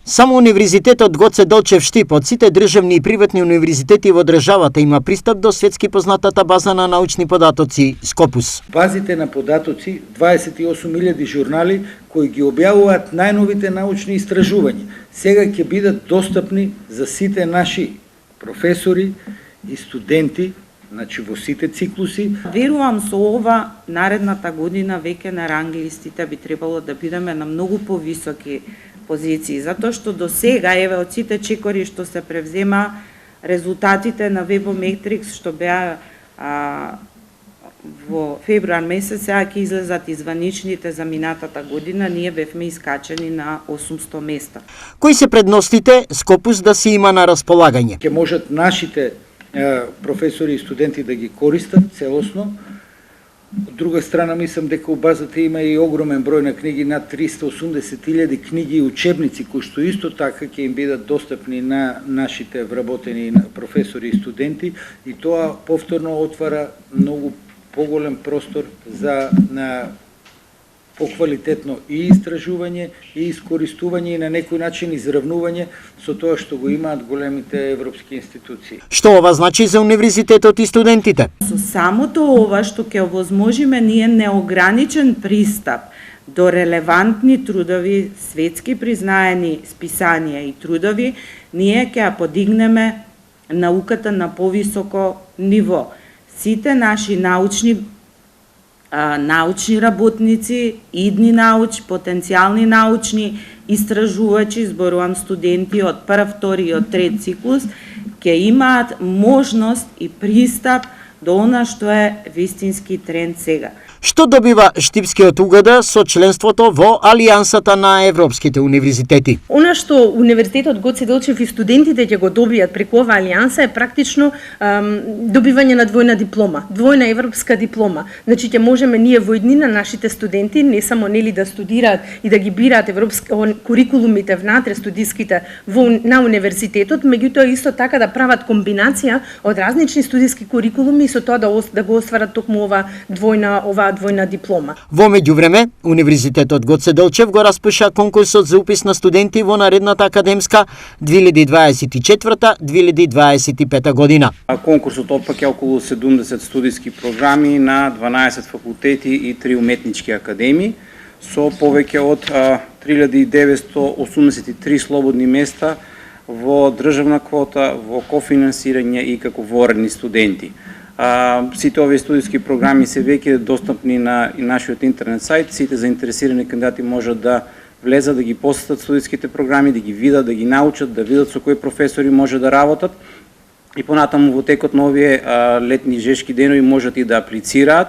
Само Универзитетот Гоце Делчев Штип од сите државни и приватни универзитети во државата има пристап до светски познатата база на научни податоци Scopus. Базите на податоци, 28.000 журнали кои ги објавуваат најновите научни истражувања, сега ќе бидат достапни за сите наши професори и студенти, значи во сите циклуси. Верувам со ова наредната година веќе на ранглистите би требало да бидеме на многу повисоки позиции, затоа што до сега, еве од сите чекори што се превзема, резултатите на Webometrics што беа во февруар месец, сега ќе излезат изваничните за минатата година, ние бевме искачени на 800 места. Кои се предностите Scopus да се има на располагање? Ќе можат нашите професори и студенти да ги користат целосно. Од друга страна, мислам дека у базата има и огромен број на книги, над 380.000 книги и учебници, кои што исто така ќе им бидат достапни на нашите вработени професори и студенти, и тоа повторно отвара многу поголем простор за поквалитетно и истражување, и искористување, и на некој начин изравнување со тоа што го имаат големите европски институции. Што ова значи за универзитетот и студентите? Со самото ова што ќе овозможиме ние неограничен пристап до релевантни трудови, светски признаени списанија и трудови, ние ќе ја подигнеме науката на повисоко ниво. Сите наши научни работници, идни потенцијални научни истражувачи, зборувам студенти од прв, втори и од трет циклус, ќе имаат можност и пристап до она што е вистински тренд сега. Што добива Штипскиот УГД со членството во Алијансата на европските универзитети? Она што Универзитетот Гоце Делчев и студентите ќе го добијат преку оваа алијанса е практично добивање на двојна диплома, двојна европска диплома. Значи ќе можеме ние во иднина нашите студенти не само нели да студираат и да ги бираат курикулумите внатре студиските на универзитетот, меѓутоа исто така да прават комбинација од различни студиски курикулуми и со тоа да го остварат токму двојна диплома. Во меѓувреме, Универзитетот Гоце Делчев го распиша конкурсот за упис на студенти во наредната академска 2024-2025 година. Конкурсот опфаќа околу 70 студиски програми на 12 факултети и 3 уметнички академии со повеќе од 3983 слободни места во државна квота, во кофинансирање и како воредни студенти. Сите овие студиски програми се веќе достапни на нашиот интернет сајт. Сите заинтересирани кандидати можат да влезат, да ги посетат студиските програми, да ги видат, да ги научат, да видат со кои професори може да работат. И понатаму во текот на овие летни жешки денови можат и да аплицираат.